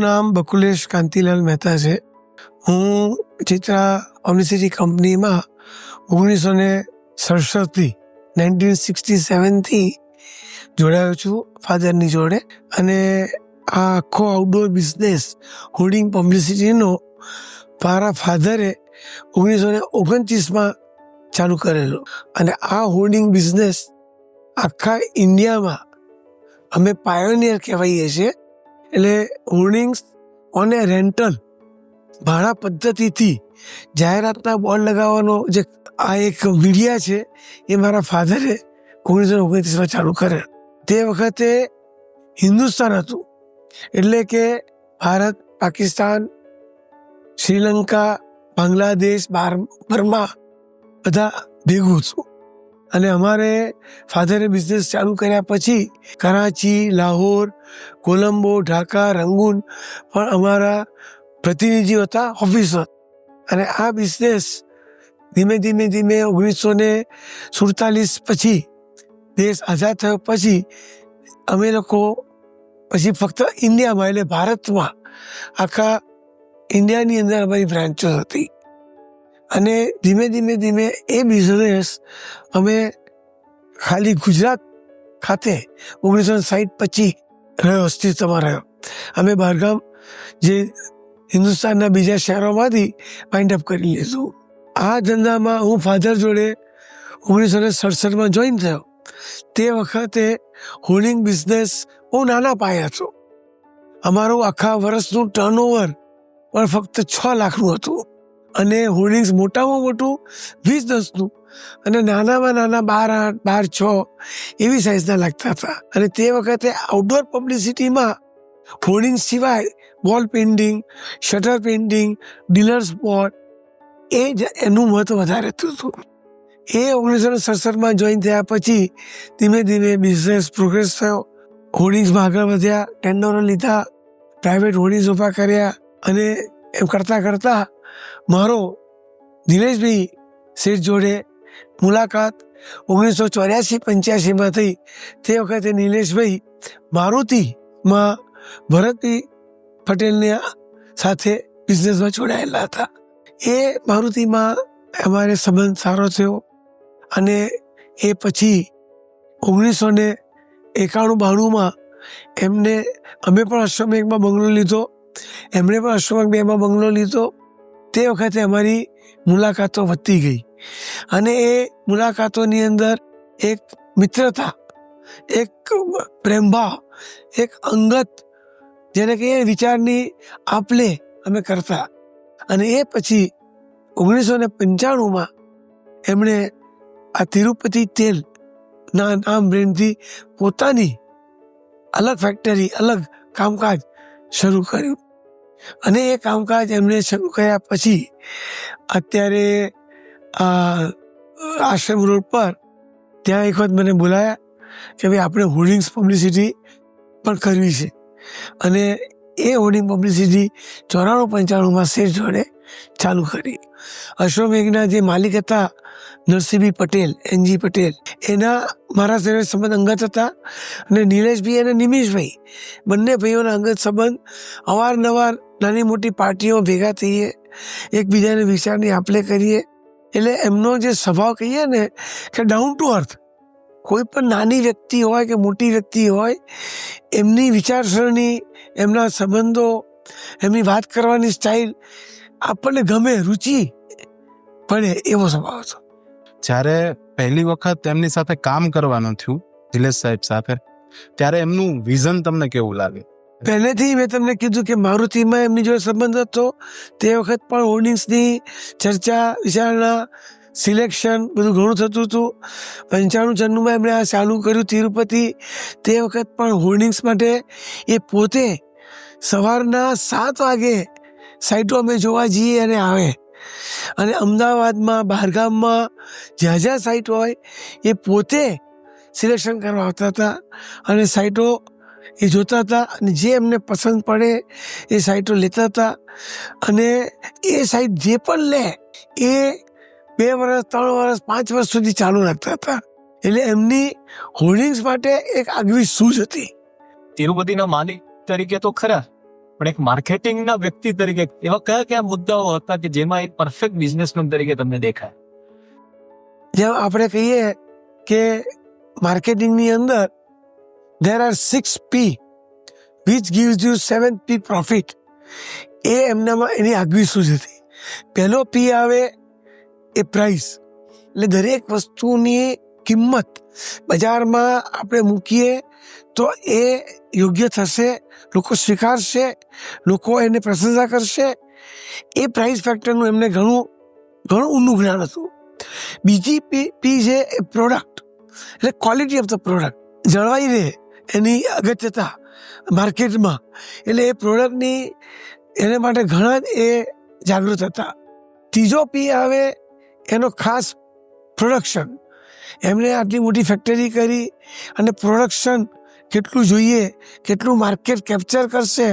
નામ બકુલેશ કાંતિલાલ મહેતા છે. હું ચિત્રા પબ્લિસિટી કંપનીમાં 1967થી જોડાયો છું ફાધરની જોડે. અને આ આખો આઉટડોર બિઝનેસ હોર્ડિંગ પબ્લિસિટીનો મારા ફાધરે 1929માં ચાલુ કરેલો. અને આ હોર્ડિંગ બિઝનેસ આખા ઇન્ડિયામાં અમે પાયોનિયર કહેવાઈએ છીએ. એટલે હોર્ડિંગ્સ ઓન એ રેન્ટલ ભાડા પદ્ધતિથી જાહેરાતના બોર્ડ લગાવવાનો જે આ એક મીડિયા છે એ મારા ફાધરે 1929માં ચાલુ કરેલ. તે વખતે હિન્દુસ્તાન હતું, એટલે કે ભારત, પાકિસ્તાન, શ્રીલંકા, બાંગ્લાદેશ, બર્મા બધા ભેગું હતું. અને અમારે ફાધરે બિઝનેસ ચાલુ કર્યા પછી કરાચી, લાહોર, કોલંબો, ઢાકા, રંગૂન પણ અમારા પ્રતિનિધિઓ હતા, ઓફિસર. અને આ બિઝનેસ ધીમે ધીમે 1947 પછી દેશ આઝાદ થયો પછી અમે લોકો પછી ફક્ત ઇન્ડિયામાં એટલે ભારતમાં આખા ઇન્ડિયાની અંદર અમારી બ્રાન્ચો હતી. અને ધીમે ધીમે એ બિઝનેસ અમે ખાલી ગુજરાત ખાતે 1960 પછી અસ્તિત્વમાં રહ્યો. અમે બહારગામ જે હિન્દુસ્તાનના બીજા શહેરોમાંથી વાઇન્ડ અપ કરી લીધું. આ ધંધામાં હું ફાધર જોડે 1967માં જોઈન થયો. તે વખતે હોર્ડિંગ બિઝનેસ બહુ નાના પાયે હતો. અમારું આખા વર્ષનું ટર્નઓવર પણ ફક્ત 6 લાખનું હતું. અને હોર્ડિંગ્સ મોટામાં મોટું 20-10નું અને નાનામાં નાના 12-8, 12-6 એવી સાઇઝના લાગતા હતા. અને તે વખતે આઉટડોર પબ્લિસિટીમાં હોર્ડિંગ્સ સિવાય wall painting, shutter painting, dealers board એનું મહત્વ વધારે હતું. એ 1967માં જોઈન થયા પછી ધીમે ધીમે બિઝનેસ પ્રોગ્રેસ થયો. હોર્ડિંગ્સમાં આગળ વધ્યા, ટેન્ડરો લીધા, પ્રાઇવેટ હોર્ડિંગ્સ ઊભા કર્યા. અને એમ કરતાં મારો નિલેશભાઈ શેઠ જોડે મુલાકાત 1984-85માં થઈ. તે વખતે નિલેશભાઈ મારુતિમાં ભરતભાઈ પટેલની સાથે બિઝનેસમાં જોડાયેલા હતા. એ મારુતિમાં અમારે સંબંધ સારો થયો. અને એ પછી 1991-92માં અમે પણ અશ્વમેઘમાં બંગલો લીધો, એમણે પણ અશ્વમેઘ 2માં બંગલો લીધો. તે વખતે અમારી મુલાકાતો વધતી ગઈ. અને એ મુલાકાતોની અંદર એક મિત્રતા, એક પ્રેમભાવ, એક અંગત, જેને કે વિચારની આપલે અમે કરતા. અને એ પછી 1995માં એમણે આ તિરુપતિ તેલના નામ બ્રેન્ડથી પોતાની અલગ ફેક્ટરી, અલગ કામકાજ શરૂ કર્યું. અને એ કામકાજ એમણે શરૂ કર્યા પછી અત્યારે આશ્રમ રોડ પર ત્યાં એક વખત મને બોલાયા કે ભાઈ આપણે હોર્ડિંગ્સ પબ્લિસિટી પણ કરવી છે. અને એ હોર્ડિંગ પબ્લિસિટી 94-95માં શેઠ જોડે ચાલુ કરી. અશ્વમેઘના જે માલિક હતા નરસિંહભાઈ પટેલ, એનજી પટેલ, એના મારા સાથે સંબંધ અંગત હતા. અને નિલેશભાઈ અને નિમિષભાઈ બંને ભાઈઓના અંગત સંબંધ, અવારનવાર નાની મોટી પાર્ટીઓ ભેગા થઈએ, એકબીજાને વિચારની આપલે કરીએ. એટલે એમનો જે સ્વભાવ કહીએ ને કે ડાઉન ટુ અર્થ, કોઈ પણ નાની વ્યક્તિ હોય કે મોટી વ્યક્તિ હોય, એમની વિચારસરણી, એમના સંબંધો, એમની વાત કરવાની સ્ટાઇલ આપણને ગમે, રુચિ પડે એવો સ્વભાવ હતો. જ્યારે પહેલી વખત એમની સાથે કામ કરવાનું થયું નિલેશ સાહેબ સાથે, ત્યારે એમનું વિઝન તમને કેવું લાગે? પહેલેથી મેં તમને કીધું કે મારુતિમાં એમની જોડે સંબંધ હતો. તે વખત પણ હોર્ડિંગ્સની ચર્ચા, વિચારણા, સિલેક્શન બધું ઘણું થતું હતું. 95-96માં એમણે આ ચાલુ કર્યું તિરુપતિ. તે વખત પણ હોર્ડિંગ્સ માટે એ પોતે સવારના 7 વાગે સાઇટો અમે જોવા જઈએ અને આવે. અને અમદાવાદમાં, બહારગામમાં જ્યાં સાઇટ હોય એ પોતે સિલેક્શન કરવા આવતા હતા. અને સાઇટો એ જોતા હતા અને જે એમને પસંદ પડે એ સાઇટો લેતા હતા. અને એ સાઇટ જે પણ લે એ 2 વર્ષ, 3 વર્ષ, 5 વર્ષ સુધી ચાલુ રાખતા હતા. એટલે એમની હોર્ડિંગ્સ માટે એક આગવી સૂઝ હતી. તિરુપતિના માલિક તરીકે તો ખરા, પણ એક માર્કેટિંગના વ્યક્તિ તરીકે એવા કયા કયા મુદ્દાઓ હતા કે જેમાં એક પરફેક્ટ બિઝનેસમેન તરીકે તમને દેખાય? જેમ આપણે કહીએ કે માર્કેટિંગની અંદર there are 6 P which gives you 7 P profit. એ એમનામાં એની આગવી સૂઝ હતી. પહેલો P આવે એ પ્રાઇસ, એટલે દરેક વસ્તુની કિંમત બજારમાં આપણે મૂકીએ તો એ યોગ્ય થશે, લોકો સ્વીકારશે, લોકો એને પ્રશંસા કરશે. એ પ્રાઇસ ફેક્ટરનું એમને ઘણું ઊંડું જ્ઞાન હતું. બીજી પી છે એ પ્રોડક્ટ, એટલે ક્વોલિટી ઓફ ધ પ્રોડક્ટ જળવાઈ રહે એની અગત્યતા માર્કેટમાં, એટલે એ પ્રોડક્ટની એને માટે ઘણા જ એ જાગૃત હતા. ત્રીજો પી આવે એનો ખાસ પ્રોડક્શન. એમણે આટલી મોટી ફેક્ટરી કરી અને પ્રોડક્શન કેટલું જોઈએ, કેટલું માર્કેટ કેપ્ચર કરશે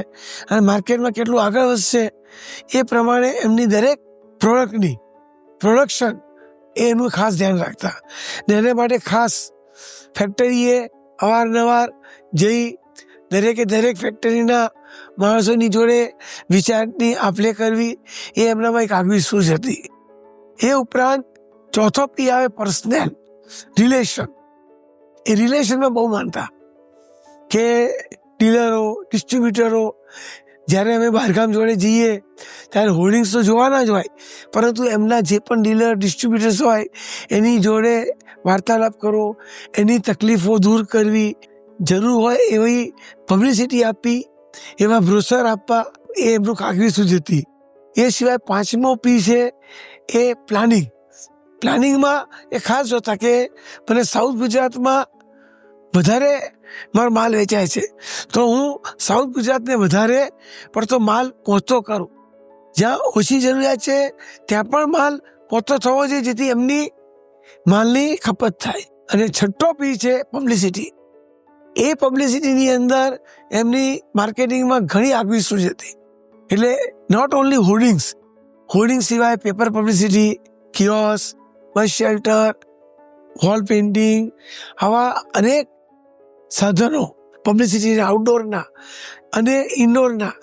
અને માર્કેટમાં કેટલું આગળ વધશે, એ પ્રમાણે એમની દરેક પ્રોડક્ટની પ્રોડક્શન એનું ખાસ ધ્યાન રાખતા. ને એને માટે ખાસ ફેક્ટરીએ અવારનવાર જઈ દરેક ફેક્ટરીના માણસોની જોડે વિચારની આપલે કરવી, એ એમનામાં એક આગવી સૂઝ હતી. એ ઉપરાંત ચોથો પી આવે પર્સનલ રિલેશન. એ રિલેશનમાં બહુ માનતા કે ડીલરો, ડિસ્ટ્રીબ્યુટરો, જ્યારે અમે બહારગામ જોડે જઈએ ત્યારે હોર્ડિંગ્સ તો જોવાના જ હોય, પરંતુ એમના જે પણ ડીલર ડિસ્ટ્રીબ્યુટર્સ હોય એની જોડે વાર્તાલાપ કરો, એની તકલીફો દૂર કરવી, જરૂર હોય એવી પબ્લિસિટી આપવી, એવા બ્રોશર આપવા, એ એમનું આગવી સૂઝ હતી. એ સિવાય પાંચમો પી છે એ પ્લાનિંગ. પ્લાનિંગમાં એ ખાસ જોતા કે મને સાઉથ ગુજરાતમાં વધારે મારો માલ વેચાય છે તો હું સાઉથ ગુજરાતને વધારે પડતો માલ પહોંચતો કરું, જ્યાં ઓછી જરૂરિયાત છે ત્યાં પણ માલ પહોંચતો થવો જોઈએ, જેથી એમની માલની ખપત થાય. અને છઠ્ઠો પી છે પબ્લિસિટી. એ પબ્લિસિટીની અંદર એમની માર્કેટિંગમાં ઘણી આગવી સૂઝ હતી. એટલે નોટ ઓનલી હોર્ડિંગ સિવાય પેપર પબ્લિસિટી, કિયોસ, બસ શેલ્ટર, વોલ પેઇન્ટિંગ, આવા અનેક સાધનો પબ્લિસિટીના આઉટડોરના અને ઇન્ડોરના,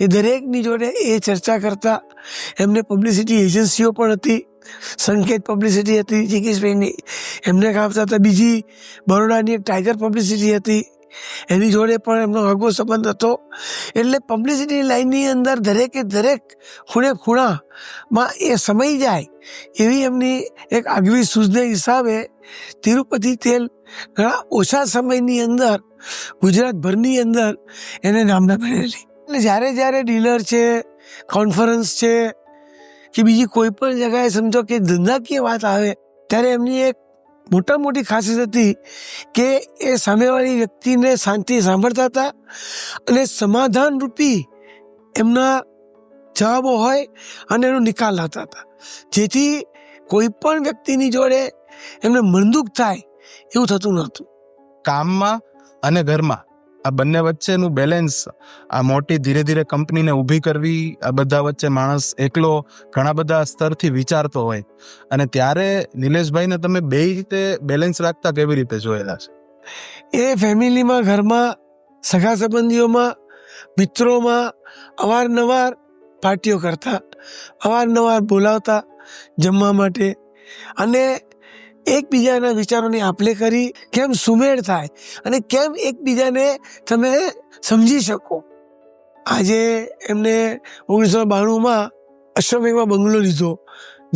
એ દરેકની જોડે એ ચર્ચા કરતા. એમને પબ્લિસિટી એજન્સીઓ પણ હતી. સંકેત પબ્લિસિટી હતી જિગીશભાઈની, એમને કામ થતા. બીજી બરોડાની એક ટાઈગર પબ્લિસિટી હતી, એની જોડે પણ એમનો આગવો સંબંધ હતો. એટલે પબ્લિસિટી લાઈનની અંદર દરેકે દરેક ખૂણામાં એ સમય જાય એવી એમની એક આગવી સૂઝને હિસાબે તિરુપતિ તેલ ઘણા ઓછા સમયની અંદર ગુજરાતભરની અંદર એને નામના બનેલી. એટલે જ્યારે ડીલર છે, કોન્ફરન્સ છે કે બીજી કોઈ પણ જગાએ સમજો કે ધંધાકીય વાત આવે ત્યારે એમની એક મોટી ખાસિયત હતી કે એ સામેવાળી વ્યક્તિને શાંતિ સાંભળતા હતા અને સમાધાન રૂપી એમના જવાબો હોય અને એનો નિકાલ લાવતા હતા, જેથી કોઈ પણ વ્યક્તિની જોડે એમને મનદુખ થાય એવું થતું નહોતું. કામમાં અને ઘરમાં આ બંને વચ્ચેનું બેલેન્સ, આ મોટી ધીરે ધીરે કંપનીને ઊભી કરવી, આ બધા વચ્ચે માણસ એકલો ઘણા બધા સ્તરથી વિચારતો હોય, અને ત્યારે નિલેશભાઈને તમે બે રીતે બેલેન્સ રાખતા કેવી રીતે જોયેલા છે? એ ફેમિલીમાં, ઘરમાં, સગા સંબંધીઓમાં, મિત્રોમાં અવારનવાર પાર્ટીઓ કરતા, અવારનવાર બોલાવતા જમવા માટે, અને એકબીજાના વિચારોની આપલે કરી કેમ સુમેળ થાય અને કેમ એકબીજાને તમે સમજી શકો. આજે એમને 1992માં અશ્વમેઘમાં બંગલો લીધો,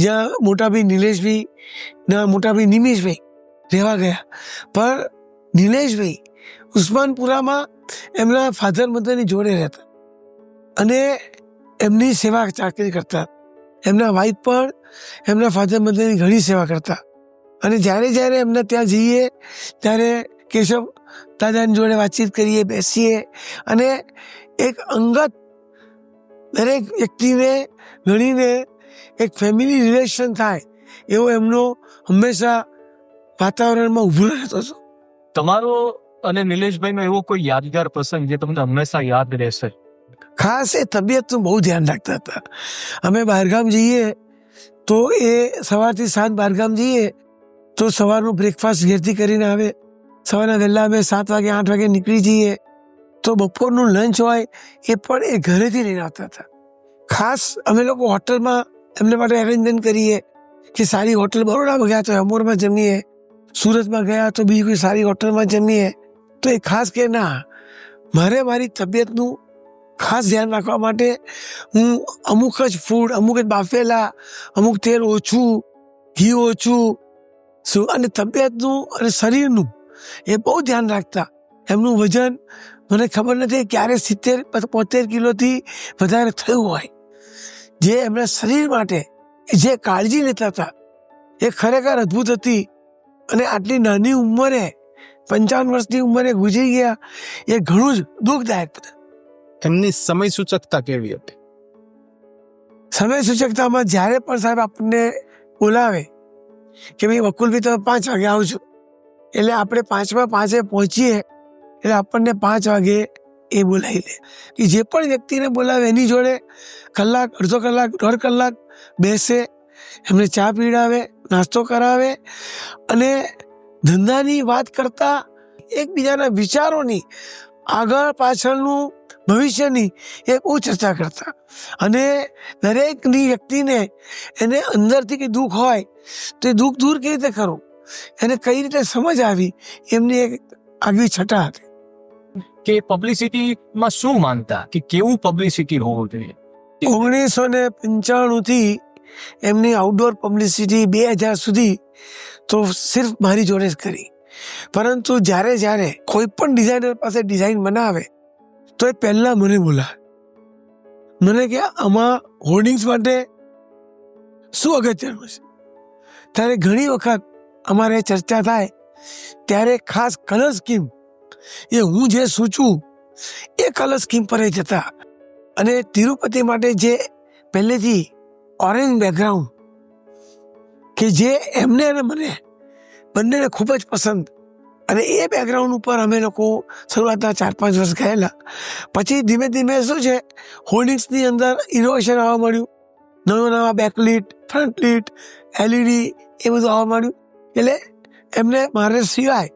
જ્યાં મોટાભાઈ નિલેશભાઈ મોટાભાઈ નિમિષભાઈ રહેવા ગયા. પણ નિલેશભાઈ ઉસ્માનપુરામાં એમના ફાધર મધરની જોડે રહેતા અને એમની સેવા ચાકરી કરતા. એમના વાઈફ પણ એમના ફાધર મધરની ઘણી સેવા કરતા. અને જ્યારે એમને ત્યાં જઈએ ત્યારે કેશવ દાદાની જોડે વાતચીત કરીએ, બેસીએ, અને એક અંગત દરેક વ્યક્તિને ગણીને એક ફેમિલી રિલેશન થાય એવો એમનો હંમેશા વાતાવરણમાં ઉભો રહેતો હતો. તમારો અને નિલેશભાઈનો એવો કોઈ યાદગાર પ્રસંગ જે તમને હંમેશા યાદ રહેશે? ખાસ એ તબિયતનું બહુ ધ્યાન રાખતા હતા. અમે બહારગામ જઈએ તો એ સવારથી સાંજ બહારગામ જઈએ તો સવારનું બ્રેકફાસ્ટ ઘેરથી કરીને આવે. સવારના વહેલા અમે 7 વાગે 8 વાગે નીકળી જઈએ તો બપોરનું લંચ હોય એ પણ એ ઘરેથી લઈને આવતા હતા. ખાસ અમે લોકો હોટલમાં એમને માટે એરેન્જમેન્ટ કરીએ કે સારી હોટલ, બરોડામાં ગયા તો અમોરમાં જમીએ, સુરતમાં ગયા તો બીજી કોઈ સારી હોટલમાં જમીએ. તો એ ખાસ કે ના, મારે મારી તબિયતનું ખાસ ધ્યાન રાખવા માટે હું અમુક જ ફૂડ, અમુક જ બાફેલા, અમુક તેલ ઓછું, ઘી ઓછું, અને તબિયતનું અને શરીરનું એ બહુ ધ્યાન રાખતા. એમનું વજન મને ખબર નથી ક્યારે 70-72 કિલોથી વધારે થયું હોય. જે એમના શરીર માટે જે કાળજી લેતા હતા એ ખરેખર અદ્ભુત હતી. અને આટલી નાની ઉંમરે 55 વર્ષની ઉંમરે ગુજરી ગયા એ ઘણું જ દુઃખદાયક. એમની સમય સૂચકતા કેવી હતી? સમય સૂચકતામાં જ્યારે પણ સાહેબ આપણને બોલાવે કે ભાઈ વકુલભાઈ તમે 5 વાગે આવજો, એટલે આપણે 5:05 પહોંચીએ એટલે આપણને 5 વાગે એ બોલાવી લે. કે જે પણ વ્યક્તિને બોલાવે એની જોડે કલાક, અડધો કલાક, 1.5 કલાક બેસે, એમને ચા પીવડાવે, નાસ્તો કરાવે અને ધંધાની વાત કરતા, એકબીજાના વિચારોની, આગળ પાછળનું, ભવિષ્યની એ બહુ ચર્ચા કરતા. અને દરેકની વ્યક્તિને એને અંદરથી કંઈ દુઃખ હોય તો એ દુઃખ દૂર કેવી રીતે કરવું, એને કઈ રીતે સમજ આવી, એમની એક આગવી છટા હતી. કે પબ્લિસિટીમાં શું માનતા કે કેવું પબ્લિસિટી હોવું જોઈએ? 1995 એમની આઉટડોર પબ્લિસિટી 2000 સુધી તો સિર્ફ મારી જોડે જ કરી. પરંતુ જ્યારે કોઈ પણ ડિઝાઇનર પાસે ડિઝાઇન બનાવે તો એ પહેલા મને બોલાવે. મને કે આમાં હોર્ડિંગ્સ માટે શું અગત્યનું છે. ત્યારે ઘણી વખત અમારે ચર્ચા થાય ત્યારે ખાસ કલર સ્કીમ, એ હું જે સૂચું એ કલર સ્કીમ પર જતા. અને તિરુપતિ માટે જે પહેલેથી ઓરેન્જ બેકગ્રાઉન્ડ કે જે એમને અને મને બંનેને ખૂબ જ પસંદ, અને એ બેકગ્રાઉન્ડ ઉપર અમે લોકો શરૂઆતના 4-5 વર્ષ ગયેલા. પછી ધીમે ધીમે શું છે, હોર્ડિંગ્સની અંદર ઇનોવેશન આવવા મળ્યું, નવા બેકલીટ, ફ્રન્ટલીટ, LED એ બધું આવવા માંડ્યું. એટલે એમને મારે સિવાય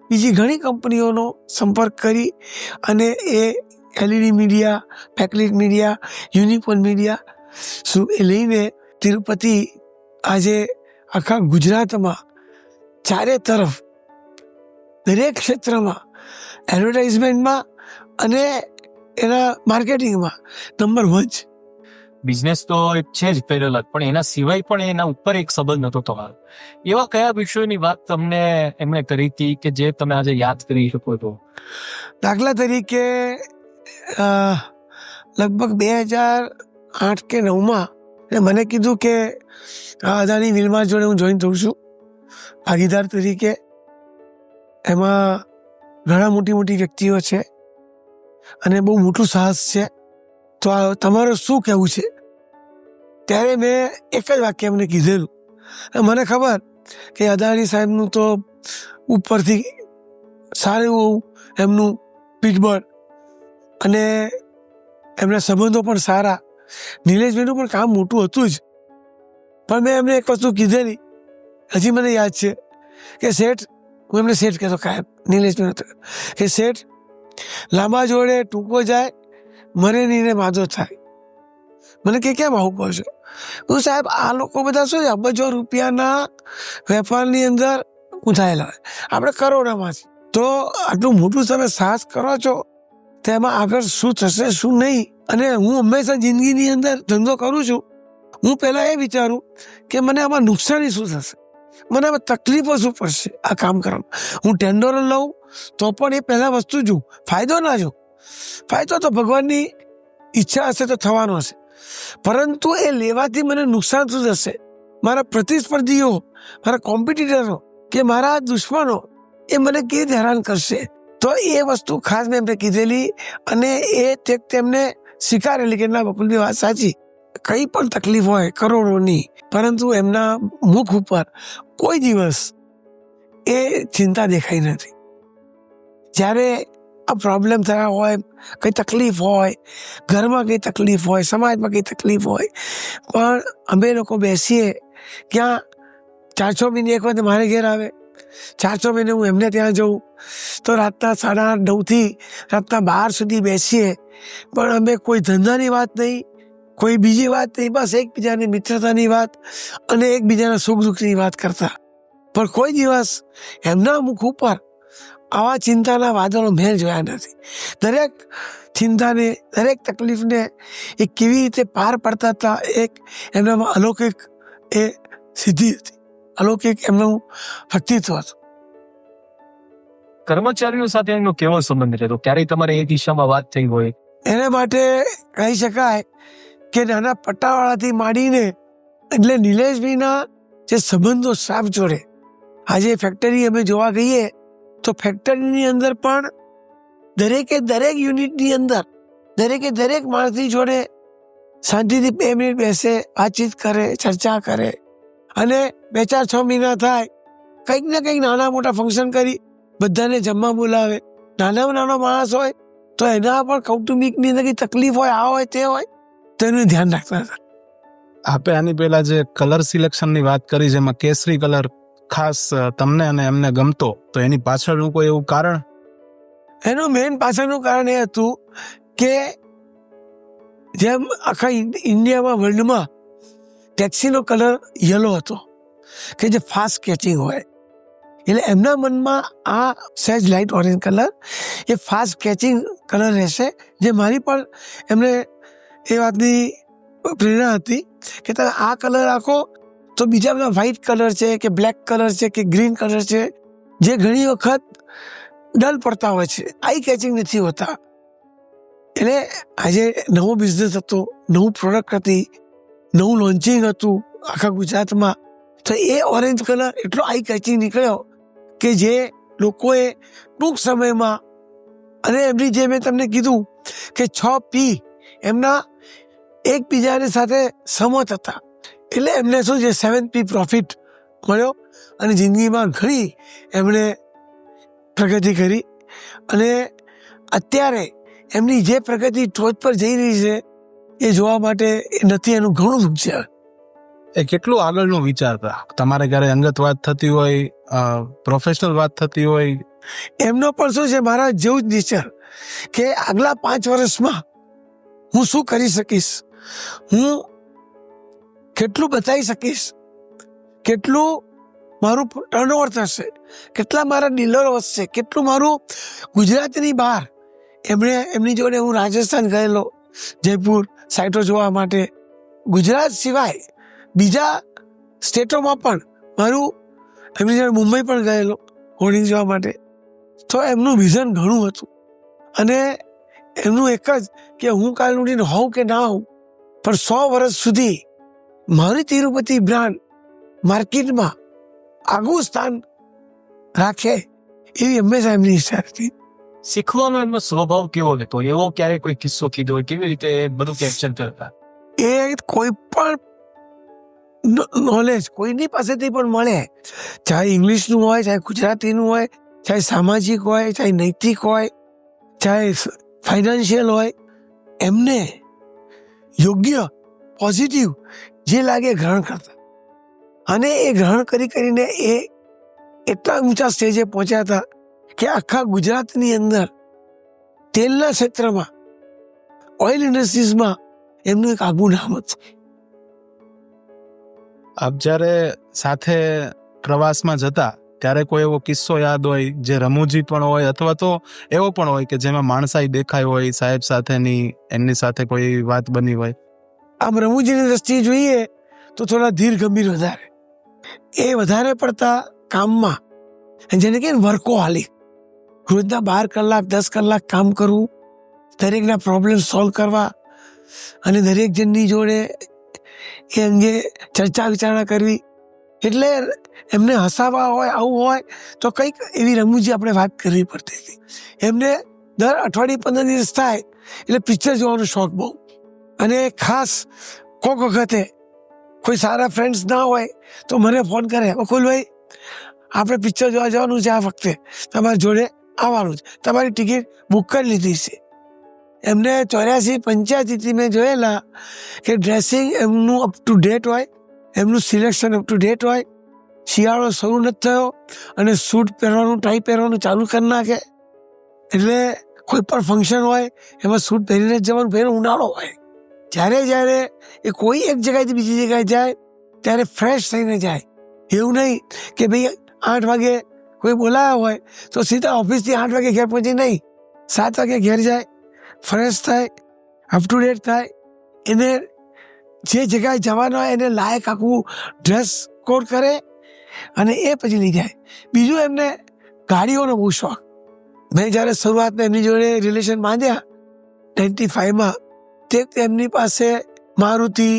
બીજી ઘણી કંપનીઓનો સંપર્ક કરી અને એ LED media, બેકલીટ media, Unicon media શું એ લઈને તિરુપતિ આજે આખા ગુજરાતમાં ચારે તરફ દરેક ક્ષેત્રમાં એડવર્ટાઇઝમેન્ટમાં અને એના માર્કેટિંગમાં નંબર 1 છે. બિઝનેસ તો એક છે જ પેરેલલ, પણ એના સિવાય પણ એના ઉપર એક સંબંધ હતો તમારો. એવા કયા વિષયોની વાત તમને એમણે કરી હતી કે જે તમે આજે યાદ કરી શકો છો? દાખલા તરીકે લગભગ 2008 કે 2009 મને કીધું કે અદાણી વિલમાર જોડે હું જોઈન થઉં છું ભાગીદાર તરીકે. એમાં ઘણા મોટી વ્યક્તિઓ છે અને બહુ મોટું સાહસ છે, તો તમારું શું કહેવું છે? ત્યારે મેં એક જ વાક્ય એમને કીધેલું. મને ખબર કે અદાણી સાહેબનું તો ઉપરથી સારું એવું એમનું પીઠબળ અને એમના સંબંધો પણ સારા, નિલેશભાઈનું પણ કામ મોટું હતું જ. પણ મેં એમને એક વસ્તુ કીધેલી, હજી મને યાદ છે કે શેઠ, હું એમને શેઠ કહેતો કાયમ, નિલેશભાઈ કે શેઠ લાંબા જોડે ટૂંકો જાય, મરે નહીં ને માદો થાય. મને કે કેમ આવું કહો છો? હું સાહેબ આ લોકો બધા શું છે, અબજો રૂપિયાના વેપારની અંદર ગૂંથાયેલા હોય, આપણે કરોડોમાં છે. તો આટલું મોટું તમે સાહસ કરો છો, તેમાં આગળ શું થશે શું નહીં. અને હું હંમેશા જિંદગીની અંદર ધંધો કરું છું, હું પહેલાં એ વિચારું કે મને આમાં નુકસાની શું થશે, મને આમાં તકલીફો શું પડશે આ કામ કરવામાં. હું ટેન્ડર લઉં તો પણ એ પહેલાં વસ્તુ જોઉં, ફાયદો ના જોઉં. ફાયદો તો ભગવાનની ઈચ્છા હશે તો થવાનો હશે, પરંતુ એ લેવાથી મને નુકસાન શું થશે, મારા પ્રતિસ્પર્ધીઓ, મારા કોમ્પિટિટરો કે મારા દુશ્મનો એ મને કેવી રીતે હેરાન કરશે. તો એ વસ્તુ ખાસ મેં એમને કીધેલી અને એ તેમને સ્વીકારેલી કે ના બકુલભાઈ વાત સાચી, કંઈ પણ તકલીફ હોય કરોડોની, પરંતુ એમના મુખ ઉપર કોઈ દિવસ એ ચિંતા દેખાઈ નથી. જ્યારે આ પ્રોબ્લેમ થયા હોય, કંઈ તકલીફ હોય, ઘરમાં કંઈ તકલીફ હોય, સમાજમાં કંઈ તકલીફ હોય, પણ અમે લોકો બેસીએ ક્યાં 4-6 મહિને એક વખત મારે ઘેર આવે, 4-6 મહિને હું એમને ત્યાં જઉં તો રાતના 8:30-9થી રાતના 12 સુધી બેસીએ, પણ અમે કોઈ ધંધાની વાત નહીં, કોઈ બીજી વાત નહીં, બસ એકબીજાની મિત્રતાની વાત અને એકબીજાના સુખ દુઃખની વાત કરતા. પણ કોઈ દિવસ એમના મુખ ઉપર આવા ચિંતાના વાદળો મેં જોયા નથી. દરેક ચિંતાને, દરેક તકલીફને એ કેવી રીતે પાર પડતા હતા, એક એમનામાં અલૌકિક એ સિદ્ધિ હતી, અલૌકિક એમનું વ્યક્તિત્વ હતું. કર્મચારીઓ સાથે એનો કેવો સંબંધ રહેતો? ક્યારેય તમારે એ દિશામાં વાત થઈ હોય? એના માટે કહી શકાય કે નાના પટ્ટાવાળાથી માંડીને એટલે નિલેશભાઈના જે સંબંધો સ્ટાફ જોડે, આજે ફેક્ટરી અમે જોવા ગઈએ તો ફેક્ટરીની અંદર પણ દરેકે દરેક યુનિટની અંદર દરેક માણસની જોડે શાંતિથી 2 મિનિટ બેસે, વાતચીત કરે, ચર્ચા કરે, અને 2-4-6 મહિના થાય કંઈક ને કંઈક નાના મોટા ફંક્શન કરી બધાને જમવા બોલાવે. નાનો માણસ હોય તો એના પણ કૌટુંબિકની અંદર કંઈ તકલીફ હોય, આ હોય તે હોય તો એનું ધ્યાન રાખતા હતા. આપે આની પહેલા જે કલર સિલેક્શનની વાત કરી, જેમાં કેસરી કલર ખાસ તમને અને એમને ગમતો, તો એની પાછળનું કોઈ એવું કારણ? એનું મેઇન પાછળનું કારણ એ હતું કે જેમ આખા ઇન્ડિયામાં, વર્લ્ડમાં ટેક્સીનો કલર યલો હતો કે જે ફાસ્ટ કેચિંગ હોય, એટલે એમના મનમાં આ સહેજ લાઇટ ઓરેન્જ કલર એ ફાસ્ટ કેચિંગ કલર રહેશે, જે મારી પણ એમને એ વાતની પ્રેરણા હતી કે તમે આ કલર રાખો તો બીજા બધા વ્હાઇટ કલર છે કે બ્લેક કલર છે કે ગ્રીન કલર છે, જે ઘણી વખત ડલ પડતા હોય છે, આઈ કેચિંગ નથી હોતા. એટલે આજે નવો બિઝનેસ હતો, નવું પ્રોડક્ટ હતી, નવું લોન્ચિંગ હતું આખા ગુજરાતમાં, તો એ ઓરેન્જ કલર એટલો આઈ કેચિંગ નીકળ્યો કે જે લોકોએ ટૂંક સમયમાં, અને એમની જે મેં તમને કીધું કે 6 P એમના એકબીજાની સાથે સહમત હતા, એટલે એમને શું છે 7 P પ્રોફિટ મળ્યો અને જિંદગીમાં ઘણી એમણે પ્રગતિ કરી. અને અત્યારે એમની જે પ્રગતિ ટોચ પર જઈ રહી છે એ જોવા માટે એ નથી, એનું ઘણું દુઃખ છે. એ કેટલું આગળનું વિચારતા? તમારે ક્યારે અંગત વાત થતી હોય, પ્રોફેશનલ વાત થતી હોય? એમનો પણ શું છે, મારા જેવું જ નેચર કે આગલા 5 વર્ષમાં હું શું કરી શકીશ, હું કેટલું બતાવી શકીશ, કેટલું મારું ટર્નઓવર થશે, કેટલા મારા ડીલરો વધશે, કેટલું મારું ગુજરાતની બહાર. એમની જોડે હું રાજસ્થાન ગયેલો, જયપુર સાઇટો જોવા માટે, ગુજરાત સિવાય બીજા સ્ટેટોમાં પણ મારું, એમની જોડે મુંબઈ પણ ગયેલો હોર્ડિંગ જોવા માટે. તો એમનું વિઝન ઘણું હતું, અને એમનું એક જ કે હું કાલ ઉઠીને હોઉં કે ના હોઉં, પણ 100 વર્ષ સુધી મારી તિરુપતિ બ્રાન્ડ માર્કેટમાં આગવું સ્થાન રાખે એવી હંમેશા એમની ઈચ્છા હતી. શીખવાનો એમનો સ્વભાવ કેવો હતો? એવો ક્યારે કોઈ કિસ્સો કીધો હોય? કેવી રીતે બધું કેપ્ચર કરતા? એ કોઈ પણ નોલેજ કોઈની પાસેથી પણ મળે, ચાહે ઇંગ્લિશનું હોય, ચાહે ગુજરાતીનું હોય, ચાહે સામાજિક હોય, ચાહે નૈતિક હોય, ચાહે ફાઇનાન્શિયલ હોય, એમને યોગ્ય પોઝિટિવ જે લાગે ગ્રહણ કરતા. અને એ ગ્રહણ કરીને એ એટલા ઊંચા સ્ટેજે પહોંચ્યા હતા કે આખા ગુજરાતની અંદર તેલના ક્ષેત્રમાં, ઓઇલ ઇન્ડસ્ટ્રીઝમાં એમનું એક આગવું નામ હતું. આપ જ્યારે સાથે પ્રવાસમાં જતા ત્યારે કોઈ એવો કિસ્સો યાદ હોય જે રમૂજી પણ હોય, અથવા તો એવો પણ હોય કે જેમાં માણસાઈ દેખાય હોય સાહેબ સાથેની, એમની સાથે કોઈ વાત બની હોય? આમ રમૂજીની દ્રષ્ટિએ જોઈએ તો થોડા ધીર ગંભીર વધારે, એ વધારે પડતા કામમાં, જેને કે વર્કોહોલિક, રોજના 12 કલાક 10 કલાક કામ કરવું, દરેકના પ્રોબ્લેમ સોલ્વ કરવા, અને દરેક જણની જોડે એ અંગે ચર્ચા વિચારણા કરવી. એટલે એમને હસાવા હોય, આવું હોય તો કંઈક એવી રમૂજી આપણે વાત કરવી પડતી હતી. એમને દર અઠવાડિયે 15 દિવસ થાય એટલે પિક્ચર જોવાનો શોખ બહુ, અને ખાસ કોઈક વખતે કોઈ સારા ફ્રેન્ડ્સ ના હોય તો મને ફોન કરે, બકુલભાઈ આપણે પિક્ચર જોવા જવાનું છે, આ વખતે તમારી જોડે આવવાનું છે, તમારી ટિકિટ બુક કરી લીધી છે. એમને 84-85થી મેં જોયેલા કે ડ્રેસિંગ એમનું અપ ટુ ડેટ હોય, એમનું સિલેક્શન અપ ટુ ડેટ હોય, શિયાળો શરૂ નથી થયો અને સૂટ પહેરવાનું ટાઈ પહેરવાનું ચાલુ કરી નાખે. એટલે કોઈ પણ ફંક્શન હોય એમાં સૂટ પહેરીને જ જવાનું, પહેલો ઉનાળો હોય. જ્યારે જ્યારે એ કોઈ એક જગ્યાએથી બીજી જગ્યાએ જાય ત્યારે ફ્રેશ થઈને જાય. એવું નહીં કે ભાઈ 8 વાગે કોઈ બોલાયા હોય તો સીધા ઓફિસથી 8 વાગે ઘેર પહોંચી નહીં, 7 વાગે ઘેર જાય, ફ્રેશ થાય, અપ ટુ ડેટ થાય. એને જે જગ્યાએ જવાનું હોય એને લાયક આખું ડ્રેસ કોડ કરે અને એ પછી લઈ જાય. બીજું એમને ગાડીઓનો બહુ શોખ. મેં જ્યારે શરૂઆતમાં એમની જોડે રિલેશન બાંધ્યા 95માં, તે એમની પાસે મારુતિ,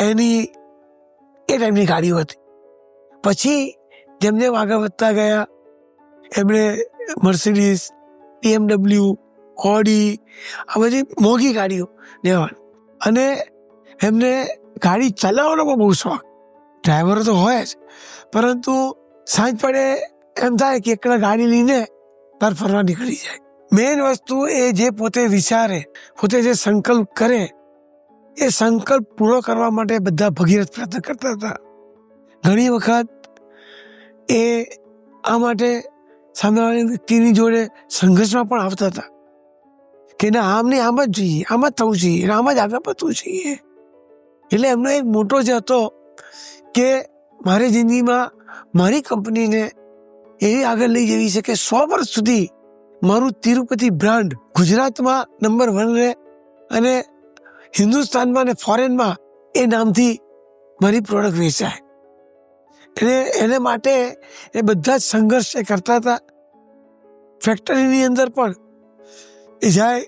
એની એ ટાઈપની ગાડીઓ હતી. પછી જેમ જેમ આગળ વધતા ગયા એમણે મર્સિડીઝ, BMW, ઓડી, આ બધી મોંઘી ગાડીઓ લેવાની. અને એમને ગાડી ચલાવવાનો પણ બહુ શોખ. ડ્રાઈવરો તો હોય જ, પરંતુ સાંજ પડે એમ થાય કે એકલા ગાડી લઈને બહાર ફરવા નીકળી જાય. મેઇન વસ્તુ એ જે પોતે વિચારે, પોતે જે સંકલ્પ કરે, એ સંકલ્પ પૂરો કરવા માટે બધા ભગીરથ પ્રયત્ન કરતા હતા. ઘણી વખત એ આ માટે સામેવાળી વ્યક્તિની જોડે સંઘર્ષમાં પણ આવતા હતા કે ના, આમ નહીં, આમ જ જોઈએ, આમ જ થવું જોઈએ, આમ જ આગળ વધવું જોઈએ. એટલે એમનો એક મોટો જે હતો કે મારી જિંદગીમાં મારી કંપનીને એવી આગળ લઈ જવી છે કે 100 વર્ષ સુધી મારું તિરુપતિ બ્રાન્ડ ગુજરાતમાં નંબર 1 રહે અને હિન્દુસ્તાનમાં અને ફોરેનમાં એ નામથી મારી પ્રોડક્ટ વેચાય. એટલે એને માટે એ બધા જ સંઘર્ષ એ કરતા હતા. ફેક્ટરીની અંદર પણ એ જાય,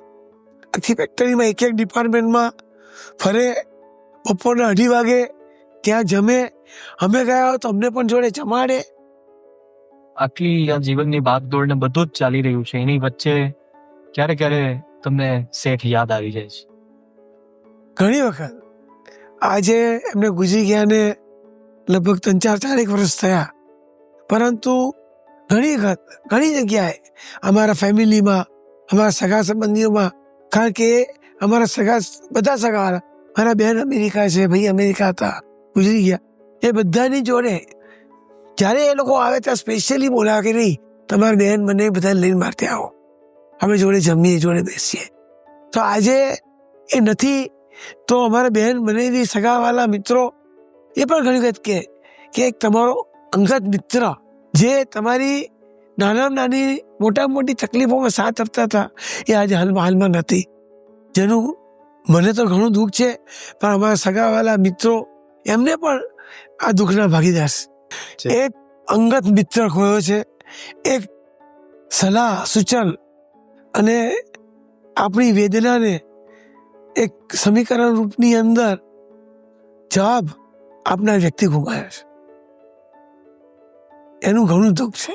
આખી ફેક્ટરીમાં એક ડિપાર્ટમેન્ટમાં ફરે, બપોરના 2:30 વાગે ત્યાં જમે. અમે ગયા હોય તો અમને પણ જોડે જમાડે. આટલી આ જીવનની ભાગદોડ ને બધું જ ચાલી રહ્યું છે, એની વચ્ચે ક્યારે ક્યારે તમને શેઠ યાદ આવી જાય છે? ઘણી વખત. આજે એમને ગુજરી ગયા ને લગભગ 3-4 વર્ષ થયા, પરંતુ ઘણી વખત ઘણી જગ્યાએ અમારા ફેમિલીમાં, અમારા સગા સંબંધીઓમાં, કારણ કે અમારા સગા બધા સગાવાળા, મારા બહેન અમેરિકા છે, ભાઈ અમેરિકા હતા, ગુજરી ગયા. એ બધાની જોડે જ્યારે એ લોકો આવે ત્યાં સ્પેશિયલી બોલાવે કે નહીં, તમારી બહેન મને બધા લઈને મારતે આવો, અમે જોડે જમીએ, જોડે બેસીએ. તો આજે એ નથી તો અમારા બહેન બનેલી સગાવાલા મિત્રો એ પણ ઘણી વખત કે એક તમારો અંગત મિત્ર જે તમારી નાનામાં નાની મોટામાં મોટી તકલીફોમાં સાથ આપતા હતા, એ આજે હાલમાં નથી. જેનું મને તો ઘણું દુઃખ છે, પણ અમારા સગાવાલા મિત્રો એમને પણ આ દુઃખના ભાગીદાર છે. એક અંગત મિત્ર ખોયો છે, એક સલાહ સૂચન અને આપણી વેદનાને એક સમીકરણ રૂપની અંદર જવાબ આપનાર વ્યક્તિ ગુમાયો છે. એનું ઘણું દુઃખ છે.